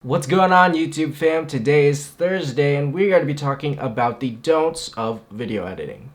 What's going on, YouTube fam? Today is Thursday and we're going to be talking about the don'ts of video editing.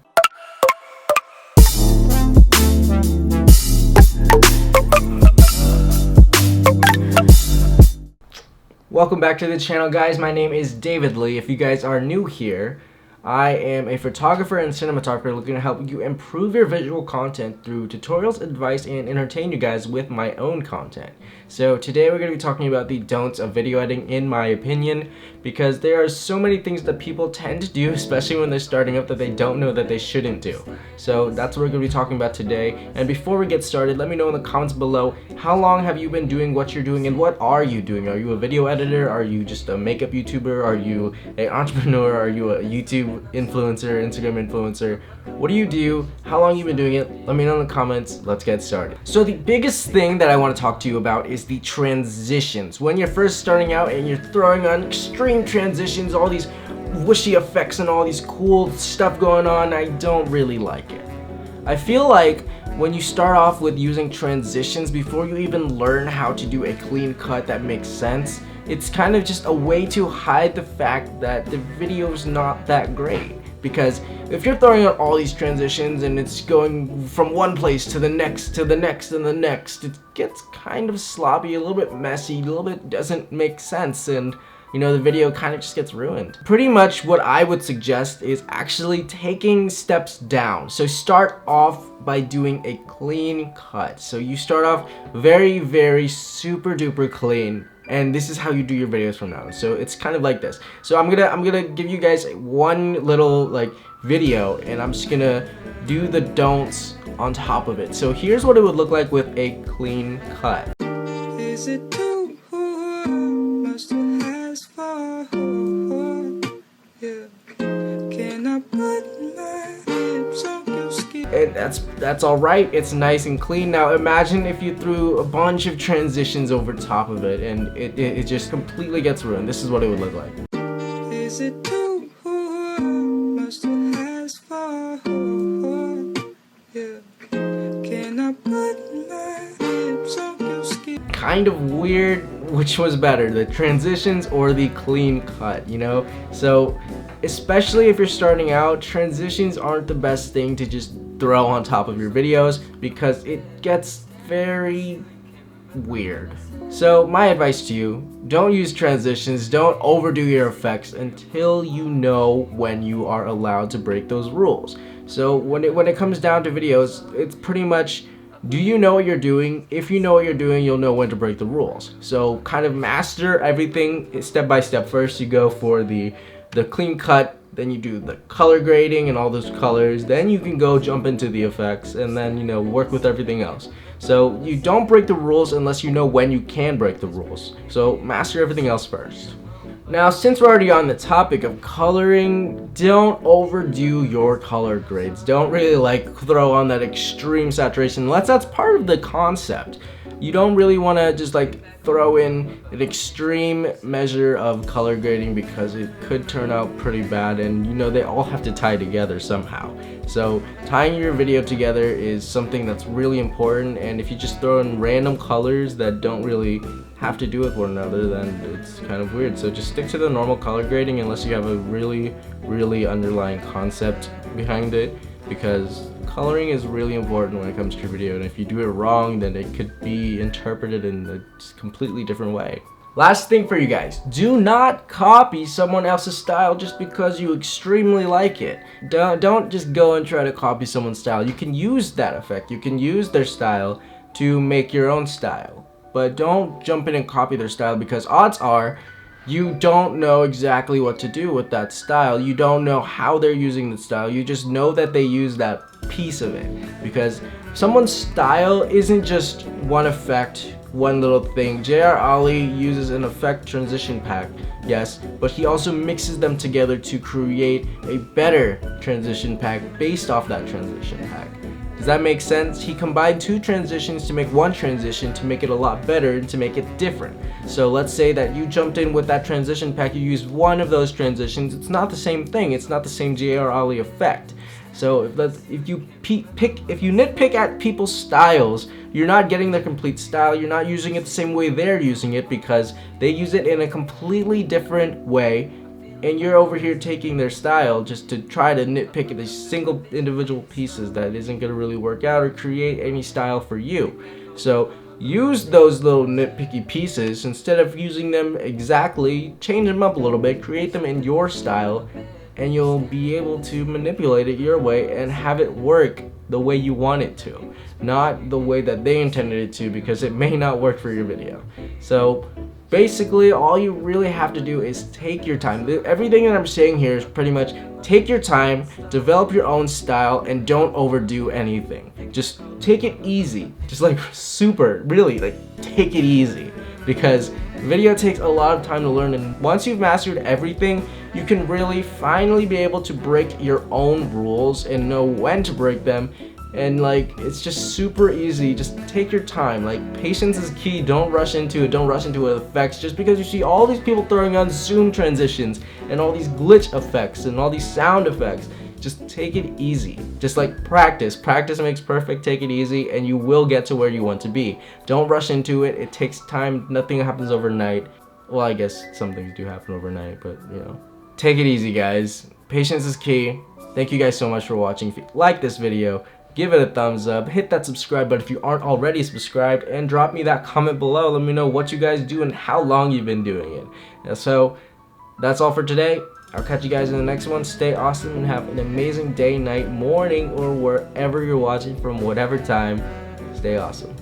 Welcome back to the channel, guys. My name is David Lee. If you guys are new here, I am a photographer and cinematographer looking to help you improve your visual content through tutorials, advice, and entertain you guys with my own content. So today we're going to be talking about the don'ts of video editing, in my opinion, because there are so many things that people tend to do, especially when they're starting up, that they don't know that they shouldn't do. So that's what we're going to be talking about today. And before we get started, let me know in the comments below, how long have you been doing what you're doing and what are you doing? Are you a video editor? Are you just a makeup YouTuber? Are you an entrepreneur? Are you a YouTube influencer, Instagram influencer? What do you do? How long you been doing it? Let me know in the comments. Let's get started. So the biggest thing that I want to talk to you about is the transitions. When you're first starting out and you're throwing on extreme transitions, all these whooshy effects and all these cool stuff going on, I don't really like it. I feel like when you start off with using transitions before you even learn how to do a clean cut that makes sense, it's kind of just a way to hide the fact that the video's not that great. Because if you're throwing out all these transitions and it's going from one place to the next, to the next, and the next, it gets kind of sloppy, a little bit messy, a little bit doesn't make sense, and you know, the video kind of just gets ruined. Pretty much what I would suggest is actually taking steps down. So start off by doing a clean cut. So you start off very super duper clean, and this is how you do your videos from now. So it's kind of like this. So I'm gonna give you guys one little like video, and I'm just gonna do the don'ts on top of it. So here's what it would look like with a clean cut. Is it too much to ask for? Yeah. Can I put my lips on your skin? And that's all right. It's nice and clean. Now imagine if you threw a bunch of transitions over top of it, and it just completely gets ruined. This is what it would look like. Is it too much to ask for? Yeah. Can I put my lips on your skin? Kind of weird. Which was better, the transitions or the clean cut, you know? So especially if you're starting out, transitions aren't the best thing to just throw on top of your videos because it gets very weird. So my advice to you, don't use transitions, don't overdo your effects until you know when you are allowed to break those rules. So when it comes down to videos, it's pretty much, do you know what you're doing? If you know what you're doing, you'll know when to break the rules. So kind of master everything step by step. First you go for the clean cut, then you do the color grading and all those colors, then you can go jump into the effects, and then, you know, work with everything else. So you don't break the rules unless you know when you can break the rules. So master everything else first. Now, since we're already on the topic of coloring, don't overdo your color grades. Don't really like throw on that extreme saturation unless that's part of the concept. You don't really want to just like throw in an extreme measure of color grading because it could turn out pretty bad, and you know, they all have to tie together somehow. So tying your video together is something that's really important, and if you just throw in random colors that don't really have to do with one another, then it's kind of weird. So just stick to the normal color grading unless you have a really underlying concept behind it, because coloring is really important when it comes to your video, and if you do it wrong, then it could be interpreted in a completely different way. Last thing for you guys, do not copy someone else's style just because you extremely like it. Don't just go and try to copy someone's style. You can use that effect, you can use their style to make your own style, but don't jump in and copy their style, because odds are you don't know exactly what to do with that style. You don't know how they're using the style. You just know that they use that piece of it, because someone's style isn't just one effect, one little thing. J.R. Ali uses an effect transition pack, yes, but he also mixes them together to create a better transition pack based off that transition pack. Does that make sense? He combined two transitions to make one transition to make it a lot better and to make it different. So let's say that you jumped in with that transition pack, you used one of those transitions. It's not the same thing. It's not the same J.R. Ali effect. So if you nitpick at people's styles, you're not getting their complete style. You're not using it the same way they're using it, because they use it in a completely different way, and you're over here taking their style just to try to nitpick at these single individual pieces that isn't going to really work out or create any style for you. So use those little nitpicky pieces. Instead of using them exactly, change them up a little bit, create them in your style, and you'll be able to manipulate it your way and have it work the way you want it to, not the way that they intended it to, because it may not work for your video. So basically, all you really have to do is take your time. Everything that I'm saying here is pretty much take your time, develop your own style, and don't overdo anything. Just take it easy. Just like really, like, take it easy, because video takes a lot of time to learn, and once you've mastered everything, you can really finally be able to break your own rules and know when to break them. And like, it's just super easy. Just take your time. Like, patience is key. Don't rush into it. Don't rush into effects just because you see all these people throwing on zoom transitions and all these glitch effects and all these sound effects. Just take it easy. Just like practice. Practice makes perfect. Take it easy and you will get to where you want to be. Don't rush into it. It takes time. Nothing happens overnight. Well, I guess some things do happen overnight, but you know. Take it easy, guys. Patience is key. Thank you guys so much for watching. If you like this video, give it a thumbs up, hit that subscribe button if you aren't already subscribed, and drop me that comment below. Let me know what you guys do and how long you've been doing it. And so that's all for today. I'll catch you guys in the next one. Stay awesome and have an amazing day, night, morning, or wherever you're watching from, whatever time. Stay awesome.